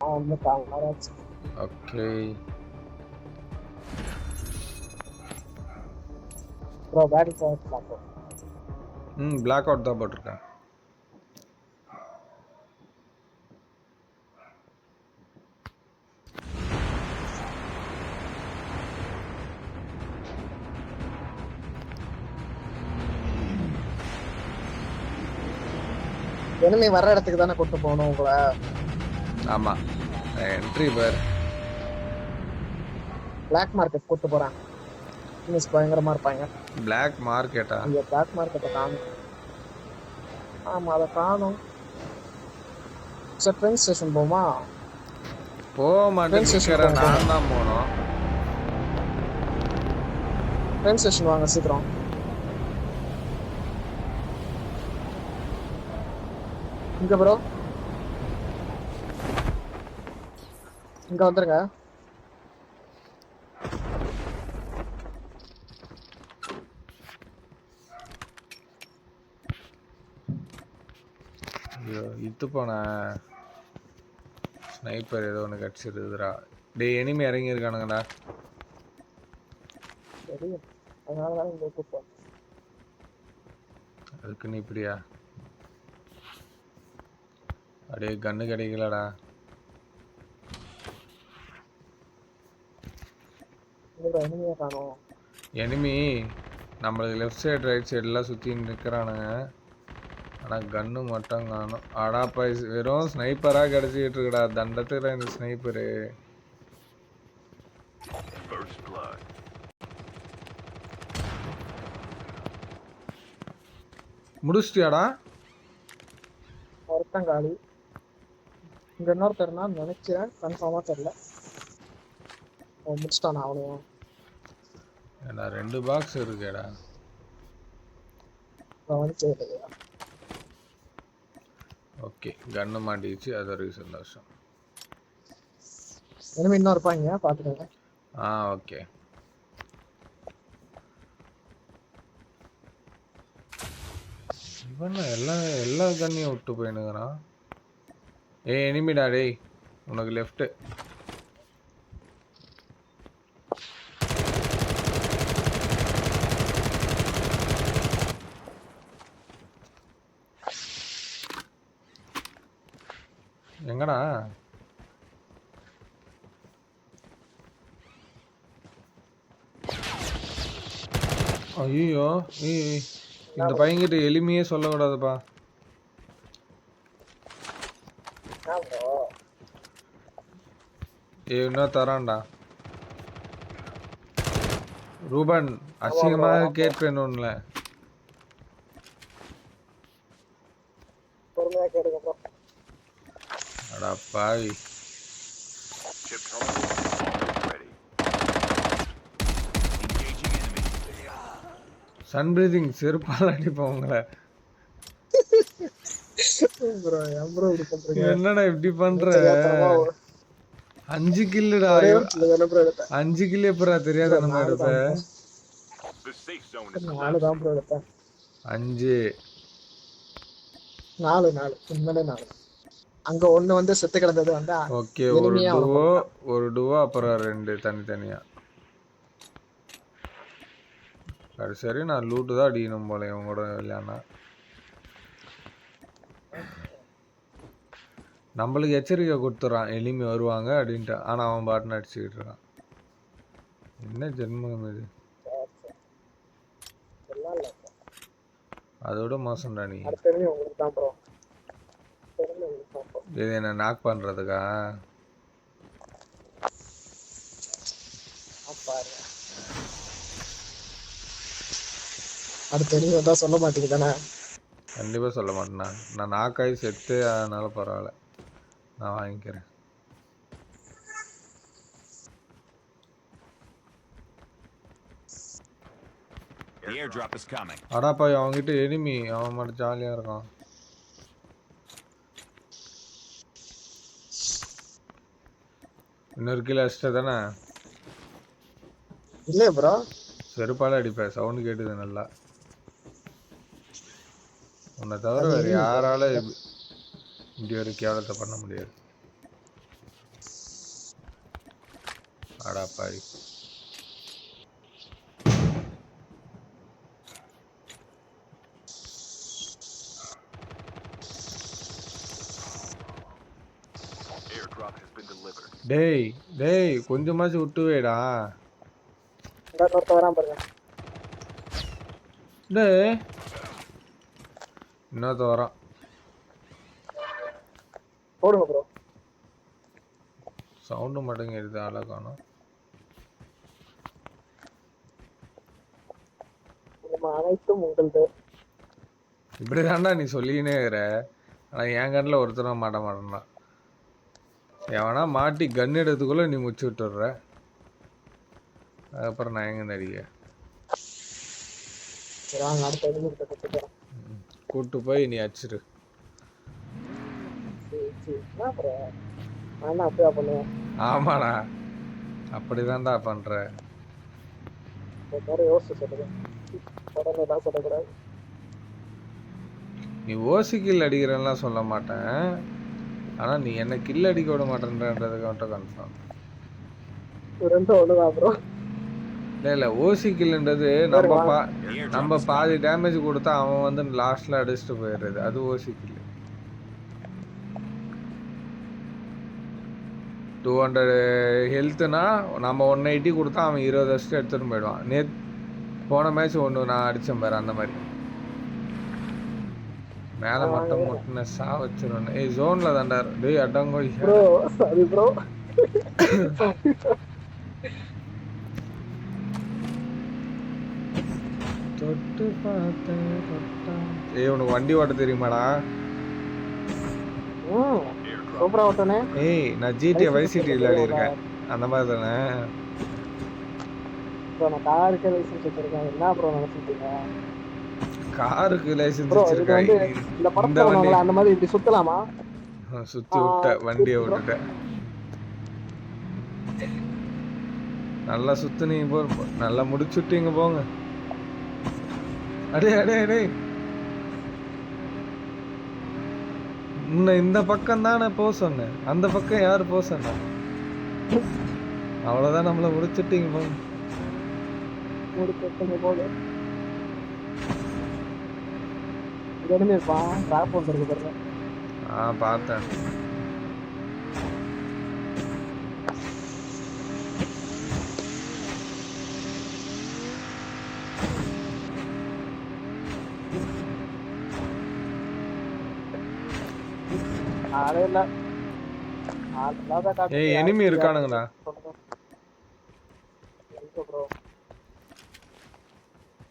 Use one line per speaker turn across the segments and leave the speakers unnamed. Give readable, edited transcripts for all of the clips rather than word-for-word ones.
Okay
bro batting bro.
Block out தான் போட்டிருக்கேன்.
enemy வர இடத்துக்கு தானே கூட்டு போகணும் உங்களை.
ஆமா என்ட்ரி பார்.
பிளாக் மார்க்கெட் கூட்டு போறேன். மிஸ் பயங்கரமா இருப்பாங்க.
பிளாக் மார்க்கெட்டா?
இங்க பிளாக் மார்க்கெட்டை காணும். ஆமா அதை காணும். சார் ட்ரெயின் ஸ்டேஷன் போமா?
போக மாட்டேன் நிக்கிறேன். நான் தான் போனோம்.
ட்ரெயின் ஸ்டேஷன் வாங்க சீக்கிரம். இங்க ப்ரோ இங்க வந்துருங்க.
ஐயோ இத்து போன ஸ்னைப்பர் ஏதோ ஒன்று கடிச்சிருக்குதுடா. டேய் எனிமி இறங்கி இருக்கானுங்கடா.
தெரியும், அதனாலதான் இங்க கூப்பிட்டோம்.
அதுக்கு நீ இப்படியா? அப்படியே கண்ணு கிடைக்கலடா.
எனிமையா காணும்.
எனிமி நம்மளுக்கு லெஃப்ட் சைடு ரைட் சைடெலாம் சுற்றி நிற்கிறானுங்க. ஆனால் கன்று மட்டும் காணும். ஆடா பைஸ் வெறும் ஸ்னைப்பராக கிடச்சிக்கிட்டு இருக்குடா. தண்டத்தில் இந்த ஸ்னைப்பரு முடிச்சிட்டியாடா?
ஒருத்தங்காளி இங்க இன்னொருத்தர்னா நினைக்கிறேன், கன்ஃபார்மா தெரியல. முடிச்சிட்டானா அவனையும்?
ஏடா 2 பாக்ஸ் இருக்கேடா. ஓகே கன்று மாட்டிச்சு, அது வரைக்கும் சந்தோஷம்.
இனிமே இன்னும் இருப்பாங்க பாத்துக்கோங்க.
ஓகே இவன் எல்லா கண்ணையும் விட்டு போயினுங்கிறான். எனிமிடா டேய், உனக்கு லெஃப்ட். எங்கடா? ஐயோ இந்த பையன்கிட்ட எளிமையே சொல்லக்கூடாதுப்பா. இன்னும் தரான்டா. ரூபன் அசிங்கமாக கேட்பேன் ஒன்றுல. அடா பாவி. சன் பிரீதிங் செருப்பால் அடிப்போம் உங்களை. என்னடா இப்படி பண்ற? 5 கில்லுடா. 5 கில்லு எப்படா தெரியாத நம்ம எடுப்ப?
4 தான் ப்ரோ எடுத்தேன்.
5
4 உண்மையிலே 4. அங்க ஒண்ணு வந்து செத்து கிடந்தது வந்தா.
ஓகே ஒரு டுவோ அப்புறம் 2 தனித்தனியா. சரி நான் லூட்டு தான் அடிக்கணும் போல இவங்க கூட இல்லையானா. நம்மளுக்கு எச்சரிக்கை கொடுத்துட்றான் எலிமி வருவாங்க அப்படின்ட்டு. ஆனால் அவன் பாட்டுன்னு அடிச்சுக்கிட்டு இருக்கான். என்ன ஜென்மம் இது? அதோட மோசம்டா நீ. இது என்ன நாக் பண்றதுக்கா?
அடுத்த நீங்க தான் சொல்ல மாட்டீங்க தானே?
கண்டிப்பாக சொல்ல மாட்டேண்ணா. நான் நாக்காய் செத்து, அதனால பரவாயில்ல, நான் வாங்கிக்கிறேன். அடாப்பா அவன்கிட்ட எனிமி, அவன் மட்டும் ஜாலியாக இருக்கான். இன்னொரு கீழே அடிச்சிட்ட தானே?
இல்லையா ப்ரோ?
செருப்பால அடிப்பேன், சவுண்டு கேட்டுது நல்லா. உன்னை தவிர வேறு யாரால இப்படி ஒரு கேவலத்தை பண்ண முடியாது. அடா பாவி. டேய் டேய் கொஞ்சமாச்சும் விட்டு வைடா.
வரான் பாருங்க.
டேய் இன்னொருத்த வரான்.
போடுங்க ப்ரோ.
சவுண்டு மட்டும் கேடுது, ஆளை காணோம்.
அனைத்தும் உங்களது.
இப்படி தாண்டா நீ சொல்லினே இருக்கிற. ஆனால் என் கண்ணில் ஒருத்தரும் மாட்ட மாட்டேன்னா. எவனா மாட்டி கன் எடுத்துக்குள்ள நீ முடிச்சு விட்டுடுற. அதுக்கப்புறம் நான் எங்க நடிக்க கூட்டு போய் நீ அடிச்சிரு. ஆமாடா அப்படிதான்டா பண்ற. நீ ஓசி கில் அடிக்கிறேன்லாம் சொல்ல மாட்டேன். ஆனா நீ என்ன கில் அடிக்க விட மாட்டேன்றதுக்கு மட்டும் கன்ஃபார்ம். இல்ல ஓசி கில்ன்றது நம்ம பாதி டேமேஜ் கொடுத்தா அவன் வந்து லாஸ்ட்ல அடிச்சுட்டு போயிடுறது, அது ஓசி கில். 200 ஹெல்த்னா நம்ம 180 கொடுத்தா அவன் 20 வருஷம் எடுத்துட்டு போயிடுவான். போன மேட்ச் ஒன்று நான் அடிச்சேன் பாரு, அந்த மாதிரி மேல மட்டும் முட்டின சா வச்சிருவேன். ஏய் ஜோன்ல தாண்டா. டேய் அடங்கோ தொட்டு பார்த்தேன். ஏய் உனக்கு வண்டி ஓட்ட தெரியுமாடா?
சூப்பரா ஓட்டனே.
ஏய் நான் ஜிடிஏ வைஸ் சிட்டி விளையாடி இருக்கேன், அந்த மாதிரி தானே.
நான் காருக்கு லைசென்ஸ் வச்சிருக்கேன். என்ன ப்ரோ நினைச்சிட்டீங்க?
காருக்கு லைசென்ஸ் வச்சிருக்கேன்.
இந்த படத்துல அந்த மாதிரி இப்படி சுத்தலாமா?
சுத்தி விட்ட வண்டியை விட்டுட்டேன். நல்லா சுத்துனீங்க போ, நல்லா முடிச்சுட்டீங்க போங்க. அடே அடே அடே உன்னை இந்த பக்கம் தானே போக சொன்னேன், அந்த பக்கம் யாரு போக சொன்ன? அவ்வளவுதான், நம்மள முடிச்சுட்டீங்க போங்க.
போக இடமே இருப்பான். டிராப் வந்துருக்கு பாருங்க.
பார்த்தேன். ஏய் எனிமி இருக்கானுங்கடா.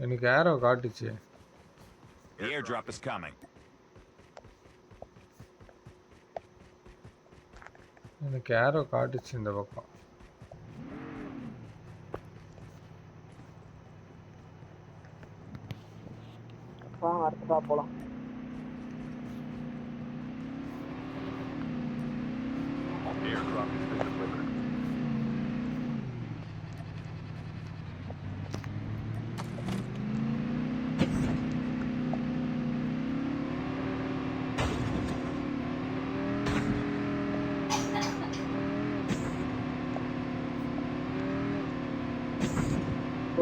எனக்கு யாரோ காட்டுச்சு.
The airdrop is coming.
எனக்கு யாரோ காட்டுச்சு இந்த பக்கம்.
அடுத்ததா போலாம்.
Airdrop has been delivered.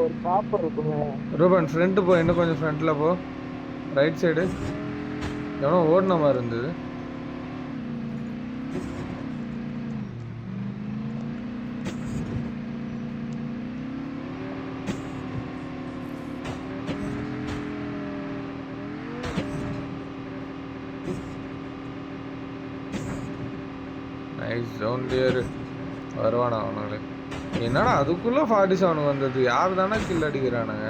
ஒரு காப்பர் இருக்குங்க.
ரூபன் ஃப்ரண்ட் போ, இன்னும் கொஞ்சம் ஃப்ரண்ட்ல போ. ரைட் சைடு எவனோ ஓடின மாதிரி இருந்தது. Nice zone dear. வருவானா அவனுங்களே? என்னடா அதுக்குள்ள 47 வந்தது? யார் தானே கில் அடிக்கிறானுங்க?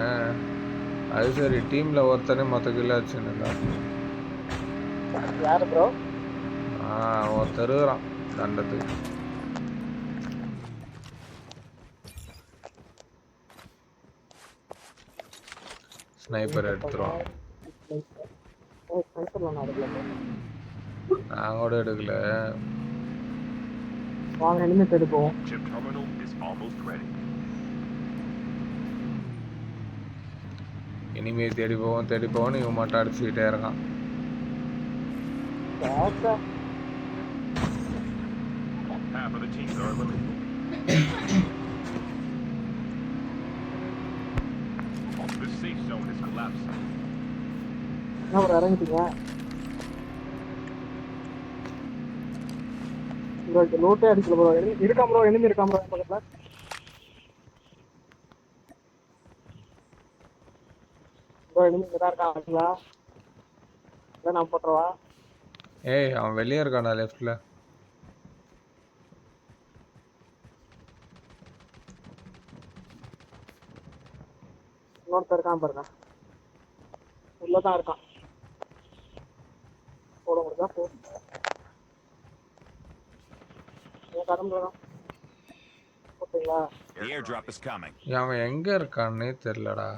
அது சரி, டீம்ல ஒருத்தனே மொத்த கில் அடிச்சுன்னு.
யாரு ப்ரோ?
ஒருத்தர் இருக்கிறான் தண்டத்துக்கு. ஸ்னைப்பர் எடுத்துருவான். நான் கூட எடுக்கல.
வாங்க இனிமே எடுப்போம்.
Chip terminal is almost ready.
இனிமே தேடி போவோம் இவன் மட்டும் அடிச்சுக்கிட்டே இருக்கான்.
Half of the teams are eliminated. collapsing.
என்ன ப்ரோ இறங்கிட்டீங்க ப்ரோ இது லோட்டே அடிக்கல ப்ரோ இருக்கா ப்ரோ enemy இருக்கா ப்ரோ பக்கத்துல ப்ரோ enemy இங்க தான் இருக்காங்களா இல்லை நான் போட்டுருவா
ஏய் அவன் வெளியே இருக்கானா லெஃப்ட்ல.
இன்னொருத்தர் இருக்கான் பாருங்க உள்ளதான் இருக்கான் போட முடிஞ்சா போ ஏன் கடம்பு போட்டீங்களா
The airdrop is coming.
அவன் எங்க இருக்கான்னே தெரியலடா.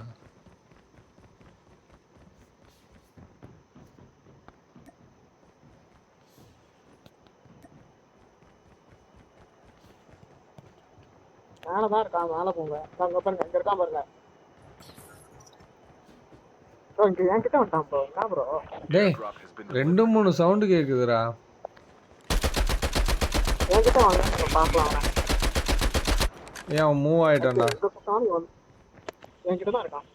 மேலதான் இருக்கான் மேல போங்க அங்க பாருங்க இங்க இருக்கான் பாருங்க ப்ரோ இங்க என்கிட்ட வந்துட்டான் ப்ரோ என்ன ப்ரோ
டேய்
Airdrop has been
2-3 சவுண்டு கேக்குதுடா.
என்கிட்ட வாங்க நம்ம பார்க்கலாம் அவனை.
ஏன் அவன் மூவ் ஆயிட்டான்டா.
எங்க சுத்தாலும் இவன் என்கிட்ட தான் இருக்கான்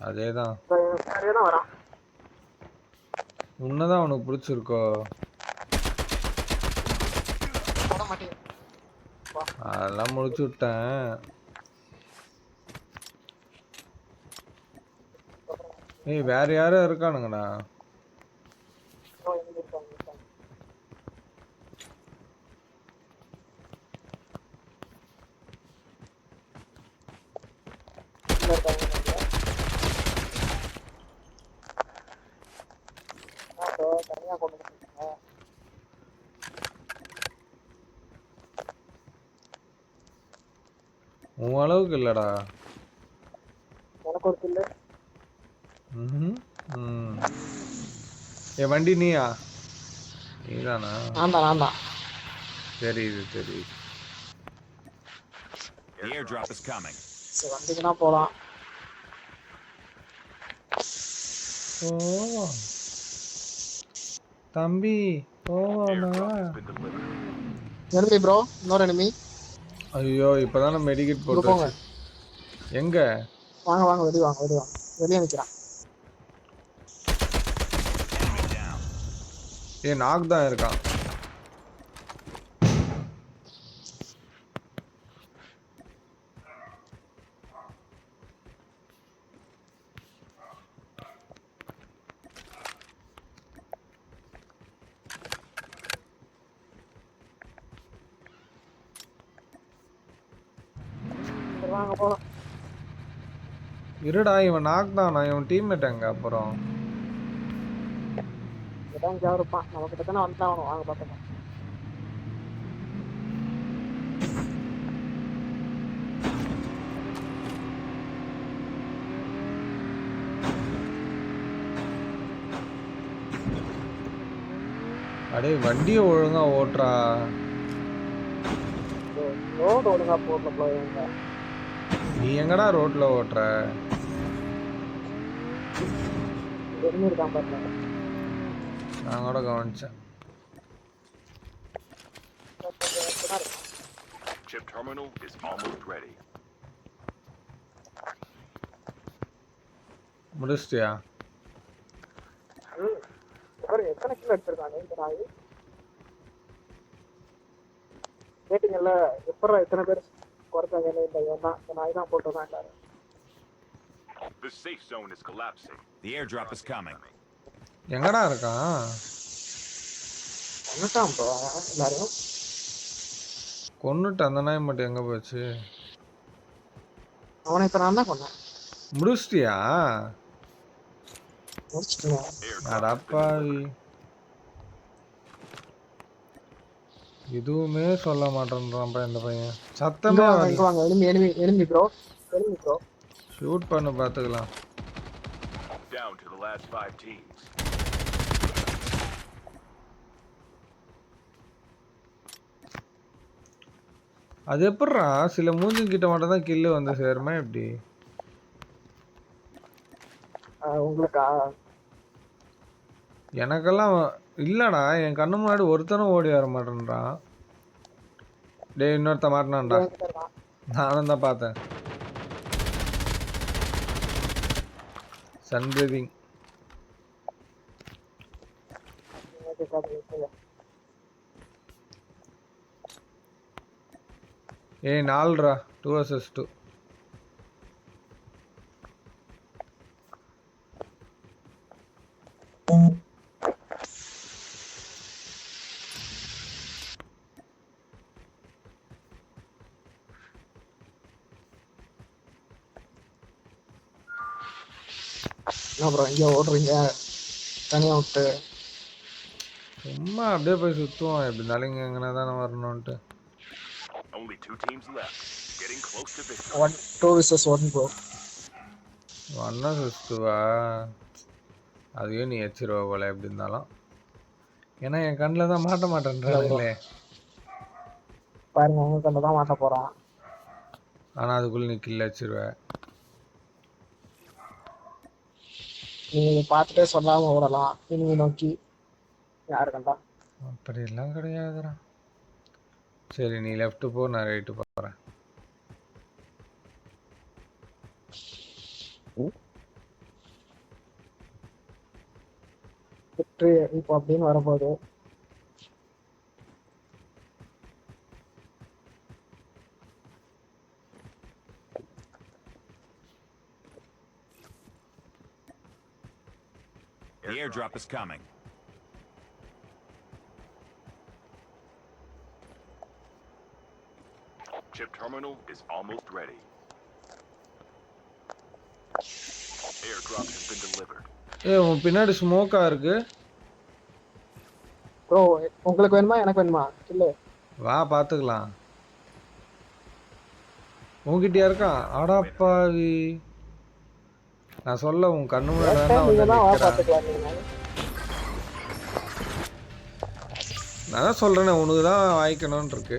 அதேதான்.
நிறைய தான் வரான்
உன்னதான் அவனுக்கு பிடிச்சிருக்கோ.
போட மாட்டேன்
அதெல்லாம் முடிச்சு விட்டேன். ஏய் வேற யாரும் இருக்கானுங்கடா.
தனியா கொண்டு வந்துருக்கீங்க
உன் அளவுக்கு இல்லடா.
எனக்கு ஒரு கில்லு
ஏ வண்டி நீயா? நீதானா?
நான் தான்
தெரியுது தெரியுது.
The airdrop is coming.
சரி வந்தீங்கன்னா போலாம்
ஓ தம்பி போவானா?
Airdrop has been delivered.
enemy bro இன்னொரு enemy
ஐயோ இப்பதானே மெடிக்கெட் போட்டு
போங்க.
வச்சு. எங்க?
வாங்க வாங்க வெளிய வெளியே நிக்கிறான்
Enemy down.
ஏ நாக் தான் இருக்கான்.
சரி, வாங்க போலாம்
இருடா இவன் நாக் தானா? இவன் டீம்மேட் எங்க அப்புறம்?
இதான் இங்கே இருப்பான் நம்ம கிட்ட தானே வந்துதான் ஆகணும் வாங்க பார்த்துக்கலாம்
அடே வண்டியை ஒழுங்கா ஓட்டுறா.
ரோடு ஒழுங்கா போடல ப்ரோ எங்க
நீ எங்கடா ரோட்ல ஓட்டுற?
enemy இருக்கான் பாருங்க
நான் கூட கவனிச்சேன்.
Chip terminal is almost ready.
முடிச்சிட்டியா?
பாருங்க எத்தனை கிலோ எடுத்திருக்காங்க இந்த நாய் கேட்டீங்கல்ல எப்படா எத்தனை பேர் குறைச்சாங்க இந்த இவன் தான் இந்த நாய் தான் போட்டுதான் எல்லாரும்
The safe zone is collapsing. The airdrop is coming.
எங்கடா இருக்கான்?
வந்துட்டான் ப்ரோ எல்லாரையும்
கொன்னுட்டு அந்த நாய் மட்டும் எங்க போச்சு?
அவனை இப்ப நான் தான் கொண்டேன்
முடிச்சிட்டியா?
முடிச்சுட்டுங்க
அடப்பாவி எதுவுமே சொல்ல மாட்டேன்றான்ப்பா இந்த பையன். சத்தமே
இங்க வாங்க எலும்பி ப்ரோ
ஷூட் பண்ண பாத்துக்கலாம்.
Down to the last 5 teams.
அது எப்படிடா சில மூஞ்சிங்கிட்ட மட்டும் தான் கில்லு வந்து சேருமா எப்படி?
உங்களுக்கா
எனக்கெல்லாம் இல்லடா, என் கண்ணு முன்னாடி ஒருத்தனும் ஓடி வர மாட்டேன்றான். டேய் இன்னொருத்த மாட்டினான்டா. நானும் தான் பார்த்தேன். Sun breathing. ஏய் 4 2 vs 2.
என்ன ப்ரோ இங்கே ஓடுறீங்க தனியாக விட்டு?
சும்மா அப்படியே போய் சுற்றுவோம், எப்படி இருந்தாலும் இங்கே எங்கன்னா தானே வரணுன்ட்டு.
Only 2 teams left. Getting close to victory.
2 vs 1 bro.
ஒன்னா சுற்றுவா, அதையும் நீ வச்சிருவா போல எப்படி இருந்தாலும். ஏன்னா என் கண்ணில் தான் மாட்ட மாட்டேன்றாங்களே.
பாருங்க உங்க கண்ட தான் மாட்ட போறான்.
ஆனால் அதுக்குள்ளே நீ கில்ல வச்சிருவ.
நீங்க பார்த்துட்டே சொல்லாம ஓடலாம் இனிமே நோக்கி. யாரு கண்டா?
அப்படியெல்லாம் கிடையாதுடா. சரி நீ லெஃப்ட் போ, நான் ரைட்டு போகிறேன்.
வெற்றி இப்போ அப்படின்னு வரும்போது
The airdrop is coming. Chip terminal is almost ready. Airdrop has been delivered.
உன் பின்னாடி ஸ்மோக்காக இருக்கு.
ப்ரோ உங்களுக்கு வேணுமா எனக்கு வேணுமா? இல்லை
வா பார்த்துக்கலாம். உன்கிட்டயா இருக்கான்? அடாப்பாவி, நான் சொல்ல உன் கண்ணு முன்னாடி
நீங்க தான் வா
நிற்கிறான்.
பார்த்துக்கலாம். நீங்க
நான் தான் சொல்கிறேனே, உனக்கு தான் வாய்க்கணும்னு இருக்கு.